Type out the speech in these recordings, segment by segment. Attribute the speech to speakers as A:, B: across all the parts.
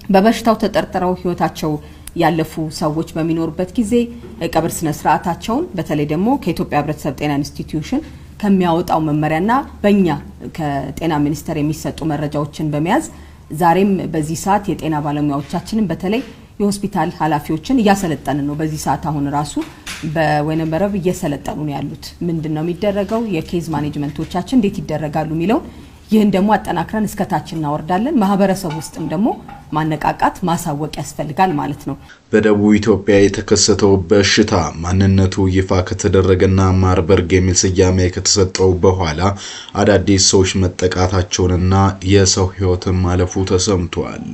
A: በበሽታው ተጠርጥረው ህይወታቸው ያለፉ ሰዎች በሚኖርበት ጊዜ ቀብር ስነ ስርዓታቸውን በተለይ ደግሞ ከኢትዮጵያ ህብረተሰብ ጤና ኢንስቲትዩሽን ከሚያወጣው መመሪያና በእኛ ከጤና ሚኒስቴር የሚሰጡ መረጃዎችን በመያዝ ዛሬም በዚህ ሰዓት የጤና ባለሙያዎቻችንን በተለይ የሆስፒታል ኃላፊዎችን እያሰለጠንን ነው። በዚህ ሰዓት አሁን ራሱ በወይነመረብ እየሰለጠኑ ነው ያሉት። ምንድነው የሚደረገው፣ የኬዝ ማኔጅመንቶቻችን እንዴት ይደረጋሉ የሚለው ይህን ደግሞ አጠናክረን እስከታች እናወርዳለን። ማህበረሰብ ውስጥም ደግሞ ማነቃቃት ማሳወቅ ያስፈልጋል ማለት ነው።
B: በደቡብ ኢትዮጵያ የተከሰተው በሽታ ማንነቱ ይፋ ከተደረገና ማርበርግ የሚል ስያሜ ከተሰጠው በኋላ አዳዲስ ሰዎች መጠቃታቸውንና የሰው ህይወት ማለፉ ተሰምቷል።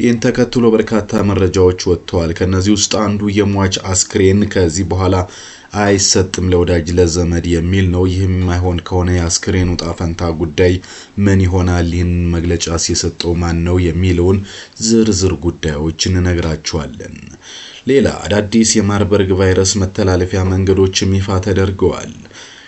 B: ይህን ተከትሎ በርካታ መረጃዎች ወጥተዋል። ከነዚህ ውስጥ አንዱ የሟች አስክሬን ከዚህ በኋላ አይሰጥም ለወዳጅ ለዘመድ የሚል ነው። ይህም የማይሆን ከሆነ የአስክሬኑ ጣፈንታ ጉዳይ ምን ይሆናል፣ ይህን መግለጫ ሲሰጠው ማን ነው የሚለውን ዝርዝር ጉዳዮች እንነግራችኋለን። ሌላ አዳዲስ የማርበርግ ቫይረስ መተላለፊያ መንገዶችም ይፋ ተደርገዋል።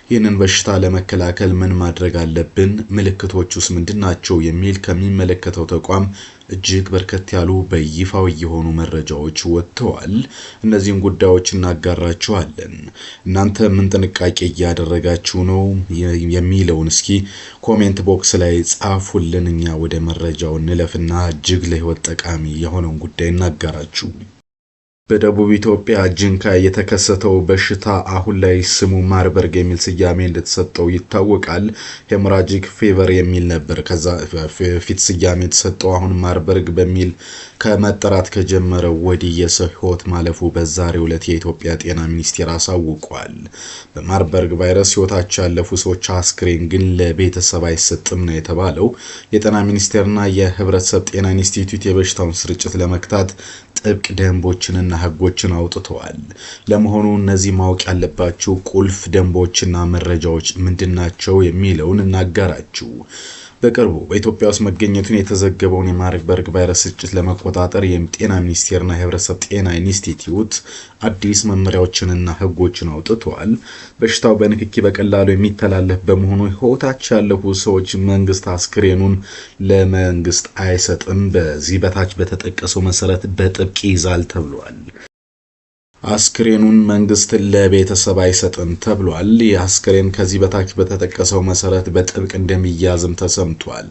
B: ይህንን በሽታ ለመከላከል ምን ማድረግ አለብን፣ ምልክቶቹስ ምንድናቸው የሚል ከሚመለከተው ተቋም እጅግ በርከት ያሉ በይፋው የሆኑ መረጃዎች ወጥተዋል። እነዚህን ጉዳዮች እናጋራችኋለን። እናንተ ምን ጥንቃቄ እያደረጋችሁ ነው የሚለውን እስኪ ኮሜንት ቦክስ ላይ ጻፉልን። እኛ ወደ መረጃው እንለፍና እጅግ ለህይወት ጠቃሚ የሆነውን ጉዳይ እናጋራችሁ። በደቡብ ኢትዮጵያ ጅንካ የተከሰተው በሽታ አሁን ላይ ስሙ ማርበርግ የሚል ስያሜ እንደተሰጠው ይታወቃል። ሄሞራጂክ ፌቨር የሚል ነበር ከዛ ፊት ስያሜ የተሰጠው። አሁን ማርበርግ በሚል ከመጠራት ከጀመረ ወዲህ የሰው ህይወት ማለፉ በዛሬው ዕለት የኢትዮጵያ ጤና ሚኒስቴር አሳውቋል። በማርበርግ ቫይረስ ህይወታቸው ያለፉ ሰዎች አስክሬን ግን ለቤተሰብ አይሰጥም ነው የተባለው። የጤና ሚኒስቴርና የህብረተሰብ ጤና ኢንስቲትዩት የበሽታውን ስርጭት ለመክታት ጥብቅ ደንቦችንና ህጎችን አውጥተዋል። ለመሆኑ እነዚህ ማወቅ ያለባቸው ቁልፍ ደንቦችና መረጃዎች ምንድናቸው የሚለውን እናጋራችሁ። በቅርቡ በኢትዮጵያ ውስጥ መገኘቱን የተዘገበውን የማርበርግ ቫይረስ ስርጭት ለመቆጣጠር የጤና ሚኒስቴርና የህብረተሰብ ጤና ኢንስቲትዩት አዲስ መመሪያዎችንና ህጎችን አውጥተዋል። በሽታው በንክኪ በቀላሉ የሚተላለፍ በመሆኑ ህይወታቸው ያለፉ ሰዎች መንግስት አስክሬኑን ለመንግስት አይሰጥም። በዚህ በታች በተጠቀሰው መሰረት በጥብቅ ይዛል ተብሏል። አስክሬኑን መንግስት ለቤተሰብ አይሰጥም ተብሏል። የአስክሬን ከዚህ በታች በተጠቀሰው መሰረት በጥብቅ እንደሚያዝም ተሰምቷል።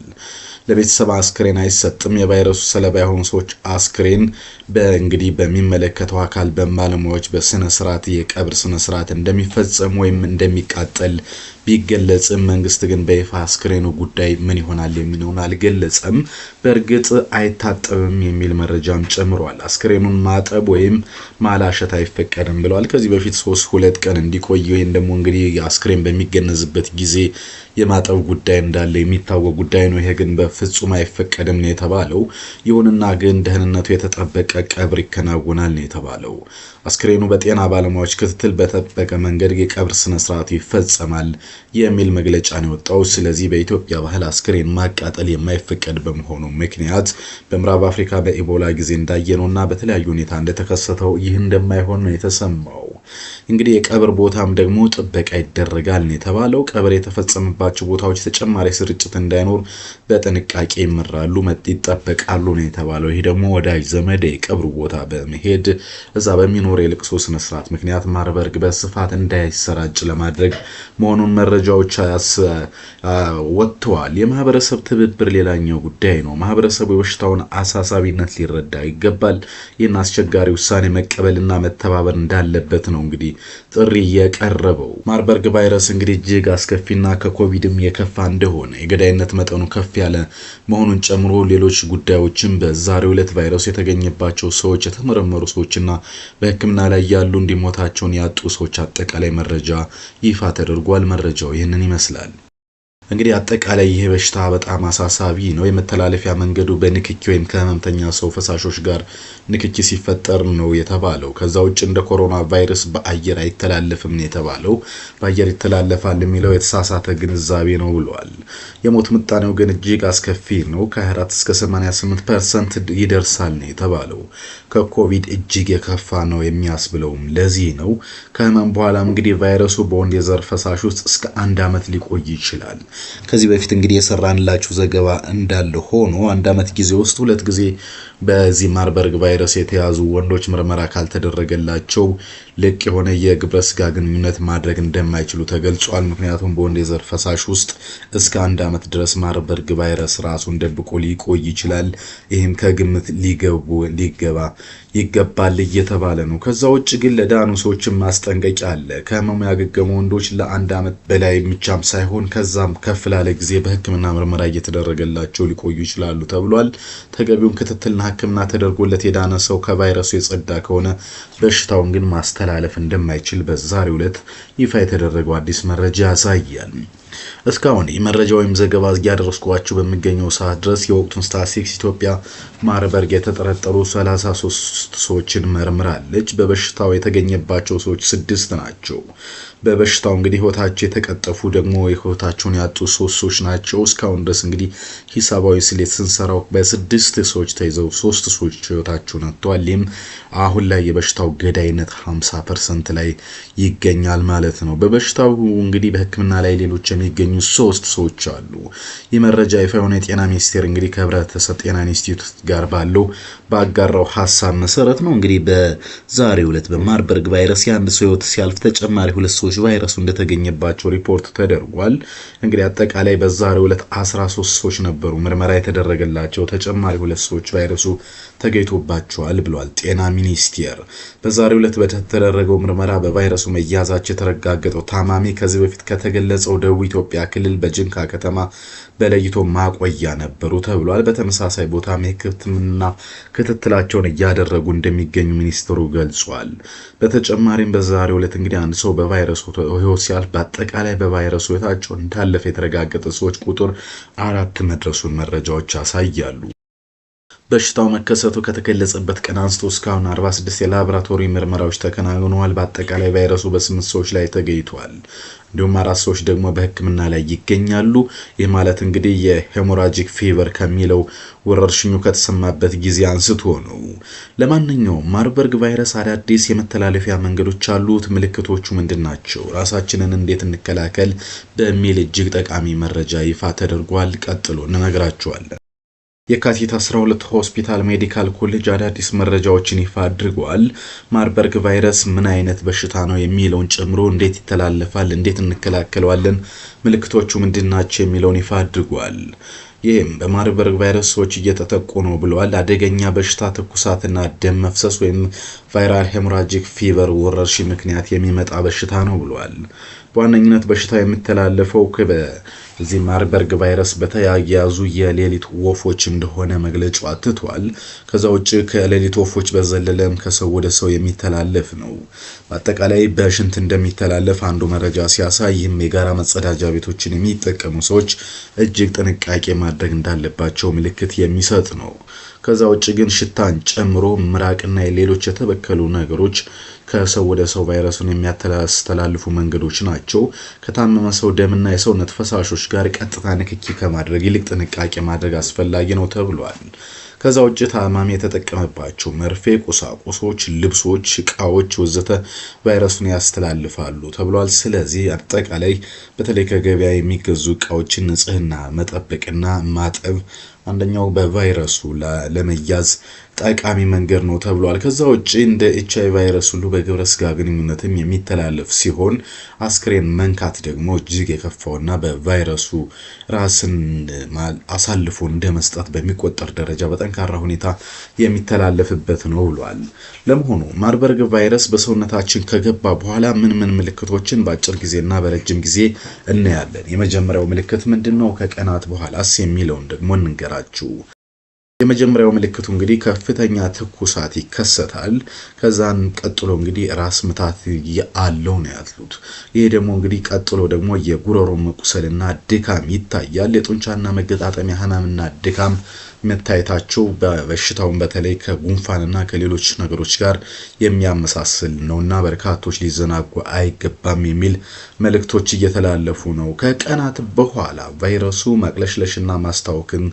B: ለቤተሰብ አስክሬን አይሰጥም። የቫይረሱ ሰለባ የሆኑ ሰዎች አስክሬን በእንግዲህ በሚመለከተው አካል በባለሙያዎች በስነ ስርዓት የቀብር ስነ ስርዓት እንደሚፈጸም ወይም እንደሚቃጠል ቢገለጽም መንግስት ግን በይፋ አስክሬኑ ጉዳይ ምን ይሆናል የሚለውን አልገለጸም። በእርግጥ አይታጠብም የሚል መረጃም ጨምሯል። አስክሬኑን ማጠብ ወይም ማላሸት አይፈቀድም ብለዋል። ከዚህ በፊት 2 ቀን እንዲቆይ ወይም ደግሞ እንግዲህ አስክሬን በሚገነዝበት ጊዜ የማጠብ ጉዳይ እንዳለ የሚታወቅ ጉዳይ ነው። ይሄ ግን በፍጹም አይፈቀድም ነው የተባለው። ይሁንና ግን ደህንነቱ የተጠበቀ ቀብር ይከናወናል ነው የተባለው። አስክሬኑ በጤና ባለሙያዎች ክትትል በተጠበቀ መንገድ የቀብር ስነ ስርዓት ይፈጸማል የሚል መግለጫ ነው የወጣው። ስለዚህ በኢትዮጵያ ባህል አስክሬን ማቃጠል የማይፈቀድ በመሆኑ ምክንያት በምዕራብ አፍሪካ በኢቦላ ጊዜ እንዳየነውና በተለያዩ ሁኔታ እንደተከሰተው ይህ እንደማይሆን ነው የተሰማው። እንግዲህ የቀብር ቦታም ደግሞ ጥበቃ ይደረጋል ነው የተባለው። ቀብር የተፈጸመባቸው ቦታዎች ተጨማሪ ስርጭት እንዳይኖር በጥንቃቄ ይመራሉ፣ ይጠበቃሉ ነው የተባለው። ይሄ ደግሞ ወዳጅ ዘመድ የቀብሩ ቦታ በመሄድ እዛ በሚኖር የልቅሶ ስነ ስርዓት ምክንያት ማርበርግ በስፋት እንዳይሰራጭ ለማድረግ መሆኑን መረጃዎች ወጥተዋል። የማህበረሰብ ትብብር ሌላኛው ጉዳይ ነው። ማህበረሰቡ የበሽታውን አሳሳቢነት ሊረዳ ይገባል። ይህን አስቸጋሪ ውሳኔ መቀበልና መተባበር እንዳለበት ነው እንግዲህ ጥሪ የቀረበው። ማርበርግ ቫይረስ እንግዲህ እጅግ አስከፊና ከኮቪድም የከፋ እንደሆነ የገዳይነት መጠኑ ከፍ ያለ መሆኑን ጨምሮ ሌሎች ጉዳዮችን በዛሬው ዕለት ቫይረሱ የተገኘባቸው ሰዎች፣ የተመረመሩ ሰዎችና በሕክምና ላይ ያሉ እንዲሞታቸውን ያጡ ሰዎች አጠቃላይ መረጃ ይፋ ተደርጓል። መረጃው ይህንን ይመስላል። እንግዲህ አጠቃላይ ይሄ በሽታ በጣም አሳሳቢ ነው። የመተላለፊያ መንገዱ በንክኪ ወይም ከህመምተኛ ሰው ፈሳሾች ጋር ንክኪ ሲፈጠር ነው የተባለው። ከዛ ውጭ እንደ ኮሮና ቫይረስ በአየር አይተላለፍም ነው የተባለው። በአየር ይተላለፋል የሚለው የተሳሳተ ግንዛቤ ነው ብሏል። የሞት ምጣኔው ግን እጅግ አስከፊ ነው። ከ24 እስከ 88% ይደርሳል ነው የተባለው። ከኮቪድ እጅግ የከፋ ነው የሚያስብለውም ለዚህ ነው። ከህመም በኋላ እንግዲህ ቫይረሱ በወንድ የዘር ፈሳሽ ውስጥ እስከ 1 ዓመት ሊቆይ ይችላል። ከዚህ በፊት እንግዲህ የሰራንላችሁ ዘገባ እንዳለ ሆኖ 1 ዓመት ጊዜ ውስጥ 2 ጊዜ በዚህ ማርበርግ ቫይረስ የተያዙ ወንዶች ምርመራ ካልተደረገላቸው ልቅ የሆነ የግብረ ስጋ ግንኙነት ማድረግ እንደማይችሉ ተገልጿል። ምክንያቱም በወንድ የዘር ፈሳሽ ውስጥ እስከ 1 ዓመት ድረስ ማርበርግ ቫይረስ ራሱን ደብቆ ሊቆይ ይችላል። ይህም ከግምት ሊገባ ይገባል እየተባለ ነው። ከዛ ውጭ ግን ለዳኑ ሰዎችም ማስጠንቀቂያ አለ። ከህመሙ ያገገሙ ወንዶች ለ1 ዓመት በላይ ብቻም ሳይሆን ከዛም ከፍ ላለ ጊዜ በህክምና ምርመራ እየተደረገላቸው ሊቆዩ ይችላሉ ተብሏል። ተገቢውን ክትትልና ህክምና ተደርጎለት የዳነ ሰው ከቫይረሱ የጸዳ ከሆነ በሽታውን ግን ማስተላለፍ እንደማይችል በዛሬው ዕለት ይፋ የተደረገው አዲስ መረጃ ያሳያል። እስካሁን መረጃ ወይም ዘገባ ያደረስኳችሁ በሚገኘው ሰዓት ድረስ የወቅቱን ስታቲስቲክስ ኢትዮጵያ ማርበርግ የተጠረጠሩ 33 ሰዎችን መርምራለች። በበሽታው የተገኘባቸው ሰዎች 6 ናቸው። በበሽታው እንግዲህ ህይወታቸው የተቀጠፉ ደግሞ ህይወታቸውን ያጡ 3 ሰዎች ናቸው። እስካሁን ድረስ እንግዲህ ሂሳባዊ ስሌት ስንሰራው በ6 ሰዎች ተይዘው 3 ሰዎች ህይወታቸውን አጥተዋል። ይህም አሁን ላይ የበሽታው ገዳይነት 50% ላይ ይገኛል ማለት ነው። በበሽታው እንግዲህ በህክምና ላይ ሌሎች የሚገኙ 3 ሰዎች አሉ። ይህ መረጃ ይፋ የሆነ የጤና ሚኒስቴር እንግዲህ ከህብረተሰብ ጤና ኢንስቲትዩት ጋር ባለው ባጋራው ሐሳብ መሰረት ነው። እንግዲህ በዛሬው ዕለት በማርበርግ ቫይረስ የአንድ ሰው ህይወት ሲያልፍ ተጨማሪ 2 ሰዎች ቫይረሱ እንደተገኘባቸው ሪፖርት ተደርጓል። እንግዲህ አጠቃላይ በዛሬው ዕለት 13 ሰዎች ነበሩ ምርመራ የተደረገላቸው። ተጨማሪ 2 ሰዎች ቫይረሱ ተገኝቶባቸዋል ብሏል ጤና ሚኒስቴር። በዛሬው ዕለት በተደረገው ምርመራ በቫይረሱ መያዛቸው የተረጋገጠው ታማሚ ከዚህ በፊት ከተገለጸው ደቡብ ኢትዮጵያ ክልል በጅንካ ከተማ በለይቶ ማቆያ ነበሩ ተብሏል። በተመሳሳይ ቦታም የሕክምና ክትትላቸውን እያደረጉ እንደሚገኙ ሚኒስትሩ ገልጿል። በተጨማሪም በዛሬው ዕለት እንግዲህ አንድ ሰው በቫይረሱ ህይወት ሲያልፍ በአጠቃላይ በቫይረሱ ህይወታቸው እንዳለፈ የተረጋገጠ ሰዎች ቁጥር 4 መድረሱን መረጃዎች ያሳያሉ። በሽታው መከሰቱ ከተገለጸበት ቀን አንስቶ እስካሁን 46 የላቦራቶሪ ምርመራዎች ተከናውነዋል። በአጠቃላይ ቫይረሱ በ8 ሰዎች ላይ ተገኝቷል። እንዲሁም 4 ሰዎች ደግሞ በህክምና ላይ ይገኛሉ። ይህ ማለት እንግዲህ የሄሞራጂክ ፊቨር ከሚለው ወረርሽኙ ከተሰማበት ጊዜ አንስቶ ነው። ለማንኛውም ማርበርግ ቫይረስ አዳዲስ የመተላለፊያ መንገዶች አሉት። ምልክቶቹ ምንድናቸው? ራሳችንን እንዴት እንከላከል? በሚል እጅግ ጠቃሚ መረጃ ይፋ ተደርጓል። ቀጥሎ እንነግራችኋለን። የካቲት 12 ሆስፒታል ሜዲካል ኮሌጅ አዳዲስ መረጃዎችን ይፋ አድርጓል። ማርበርግ ቫይረስ ምን አይነት በሽታ ነው የሚለውን ጨምሮ እንዴት ይተላለፋል፣ እንዴት እንከላከለዋለን፣ ምልክቶቹ ምንድናቸው የሚለውን ይፋ አድርጓል። ይህም በማርበርግ ቫይረስ ሰዎች እየተጠቁ ነው ብለዋል። አደገኛ በሽታ ትኩሳትና ደም መፍሰስ ወይም ቫይራል ሄሞራጂክ ፊቨር ወረርሽኝ ምክንያት የሚመጣ በሽታ ነው ብለዋል። በዋነኝነት በሽታ የሚተላለፈው በዚህ ማርበርግ ቫይረስ በተያያዙ የሌሊት ወፎች እንደሆነ መግለጫው አትቷል። ከዛ ውጭ ከሌሊት ወፎች በዘለለም ከሰው ወደ ሰው የሚተላለፍ ነው። በአጠቃላይ በሽንት እንደሚተላለፍ አንዱ መረጃ ሲያሳይ ይህም የጋራ መጸዳጃ ቤቶችን የሚጠቀሙ ሰዎች እጅግ ጥንቃቄ ማድረግ እንዳለባቸው ምልክት የሚሰጥ ነው። ከዛ ውጭ ግን ሽታን ጨምሮ ምራቅና ሌሎች የተበከሉ ነገሮች ከሰው ወደ ሰው ቫይረሱን የሚያስተላልፉ መንገዶች ናቸው። ከታመመ ሰው ደምና የሰውነት ፈሳሾች ጋር ቀጥታ ንክኪ ከማድረግ ይልቅ ጥንቃቄ ማድረግ አስፈላጊ ነው ተብሏል። ከዛ ውጭ ታማሚ የተጠቀመባቸው መርፌ፣ ቁሳቁሶች፣ ልብሶች፣ እቃዎች ወዘተ ቫይረሱን ያስተላልፋሉ ተብሏል። ስለዚህ አጠቃላይ በተለይ ከገበያ የሚገዙ እቃዎችን ንጽህና መጠበቅና ማጠብ አንደኛው በቫይረሱ ለመያዝ ጠቃሚ መንገድ ነው ተብሏል። ከዛ ውጪ እንደ ኤችአይቪ ቫይረስ ሁሉ በግብረ ስጋ ግንኙነትም የሚተላለፍ ሲሆን አስክሬን መንካት ደግሞ እጅግ የከፋውና በቫይረሱ ራስን አሳልፎ እንደመስጠት በሚቆጠር ደረጃ በጠንካራ ሁኔታ የሚተላለፍበት ነው ብሏል። ለመሆኑ ማርበርግ ቫይረስ በሰውነታችን ከገባ በኋላ ምን ምልክቶችን በአጭር ጊዜና በረጅም ጊዜ እናያለን? የመጀመሪያው ምልክት ምንድነው? ከቀናት በኋላስ የሚለውን ደግሞ እንንገራችሁ። የመጀመሪያው ምልክቱ እንግዲህ ከፍተኛ ትኩሳት ይከሰታል። ከዛን ቀጥሎ እንግዲህ ራስ ምታት ያለው ነው ያሉት። ይሄ ደግሞ እንግዲህ ቀጥሎ ደግሞ የጉሮሮ መቁሰልና ድካም ይታያል። የጡንቻና መገጣጠሚያ ህመምና ድካም መታየታቸው በበሽታውን በተለይ ከጉንፋንና ከሌሎች ነገሮች ጋር የሚያመሳስል ነውና በርካቶች ሊዘናጉ አይገባም የሚል መልእክቶች እየተላለፉ ነው። ከቀናት በኋላ ቫይረሱ ማቅለሽለሽና ማስታወክን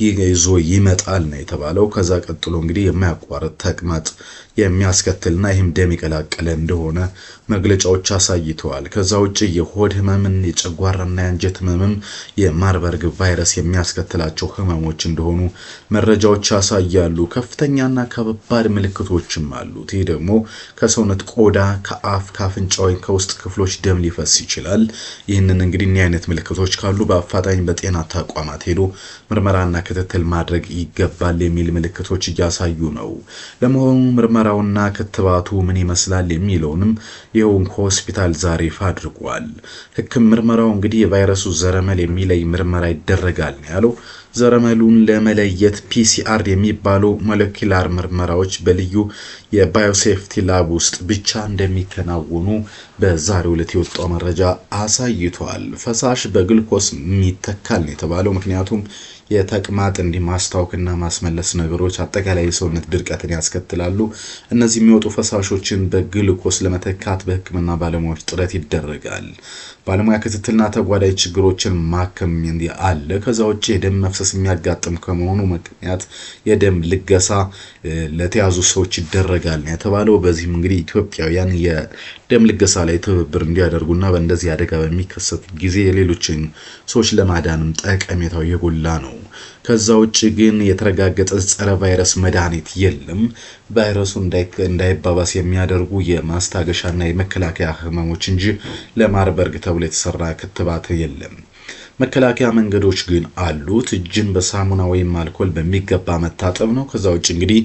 B: ይዞ ይመጣል ነው የተባለው። ከዛ ቀጥሎ እንግዲህ የማያቋርጥ ተቅማጥ የሚያስከትልና ይህም ደም የቀላቀለ እንደሆነ መግለጫዎች አሳይተዋል። ከዛ ውጪ የሆድ ህመምን፣ የጨጓራና የአንጀት ህመምም የማርበርግ ቫይረስ የሚያስከትላቸው ህመሞች እንደሆኑ መረጃዎች ያሳያሉ። ከፍተኛና ከባድ ምልክቶችም አሉት። ይህ ደግሞ ከሰውነት ቆዳ፣ ከአፍ፣ ከአፍንጫ ወይም ከውስጥ ክፍሎች ደም ሊፈስ ይችላል። ይህንን እንግዲህ እኒህ አይነት ምልክቶች ካሉ በአፋጣኝ በጤና ተቋማት ሄዶ ምርመራና ክትትል ማድረግ ይገባል የሚል ምልክቶች እያሳዩ ነው። ለመሆኑ ምርመራውና ክትባቱ ምን ይመስላል የሚለውንም ይኸው ሆስፒታል ዛሬ ይፋ አድርጓል። ምርመራው እንግዲህ የቫይረሱ ዘረመል የሚለይ ምርመራ ይደረጋል ያለው ዘረመሉን ለመለየት ፒሲአር የሚባሉ ሞለኪውላር ምርመራዎች በልዩ የባዮሴፍቲ ላብ ውስጥ ብቻ እንደሚከናወኑ በዛሬው ዕለት የወጣው መረጃ አሳይቷል። ፈሳሽ በግሉኮስ የሚተካል ነው የተባለው። ምክንያቱም የተቅማጥ ማስታወክና ማስመለስ ነገሮች አጠቃላይ የሰውነት ድርቀትን ያስከትላሉ። እነዚህ የሚወጡ ፈሳሾችን በግሉኮስ ለመተካት በሕክምና ባለሙያዎች ጥረት ይደረጋል። ባለሙያ ክትትልና ተጓዳኝ ችግሮችን ማከም አለ። ከዛ ውጪ የደም መፍሰስ የሚያጋጥም ከመሆኑ ምክንያት የደም ልገሳ ለተያዙ ሰዎች ይደረጋል ነው የተባለው። በዚህም እንግዲህ ኢትዮጵያውያን የደም ልገሳ ላይ ትብብር እንዲያደርጉና በእንደዚህ አደጋ በሚከሰት ጊዜ የሌሎችን ሰዎች ለማዳንም ጠቀሜታው የጎላ ነው። ከዛ ውጪ ግን የተረጋገጠ ጸረ ቫይረስ መድኃኒት የለም። ቫይረሱ እንዳይባባስ የሚያደርጉ የማስታገሻና የመከላከያ ህመሞች እንጂ ለማርበርግ ተብሎ የተሰራ ክትባት የለም። መከላከያ መንገዶች ግን አሉት። እጅን በሳሙና ወይም አልኮል በሚገባ መታጠብ ነው። ከዛ ውጪ እንግዲህ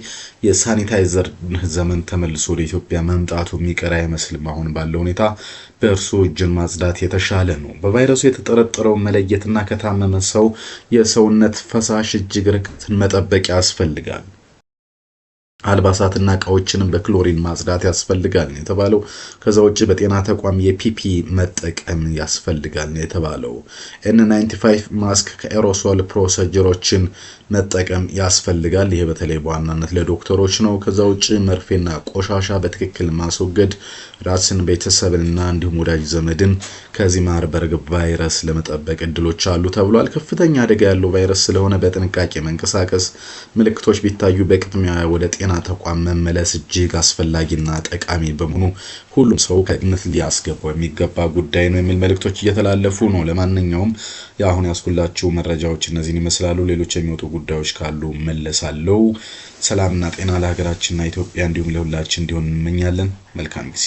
B: የሳኒታይዘር ዘመን ተመልሶ ወደ ኢትዮጵያ መምጣቱ የሚቀር አይመስልም። አሁን ባለው ሁኔታ በእርሱ እጅን ማጽዳት የተሻለ ነው። በቫይረሱ የተጠረጠረው መለየትና ከታመመ ሰው የሰውነት ፈሳሽ እጅግ ርቀትን መጠበቅ ያስፈልጋል። አልባሳትና እቃዎችንም በክሎሪን ማጽዳት ያስፈልጋል የተባለው። ከዛ ውጪ በጤና ተቋም የፒፒ መጠቀም ያስፈልጋል የተባለው። N95 ማስክ ከኤሮሶል ፕሮሲጀሮችን መጠቀም ያስፈልጋል። ይሄ በተለይ በዋናነት ለዶክተሮች ነው። ከዛ ውጪ መርፌና ቆሻሻ በትክክል ማስወገድ ራስን ቤተሰብንና እንዲሁም ወዳጅ ዘመድን ከዚህ ማርበርግ ቫይረስ ለመጠበቅ እድሎች አሉ ተብሏል። ከፍተኛ አደጋ ያለው ቫይረስ ስለሆነ በጥንቃቄ መንቀሳቀስ፣ ምልክቶች ቢታዩ በቅድሚያ ወደ ጤና ተቋም መመለስ እጅግ አስፈላጊና ጠቃሚ በመሆኑ ሁሉም ሰው ከግምት ሊያስገባው የሚገባ ጉዳይ ነው የሚል መልእክቶች እየተላለፉ ነው። ለማንኛውም አሁን ያስኩላችሁ መረጃዎች እነዚህን ይመስላሉ። ሌሎች የሚወጡ ጉዳዮች ካሉ መለሳለሁ። ሰላምና ጤና ለሀገራችንና ኢትዮጵያ እንዲሁም ለሁላችን እንዲሆን እንመኛለን። መልካም ጊዜ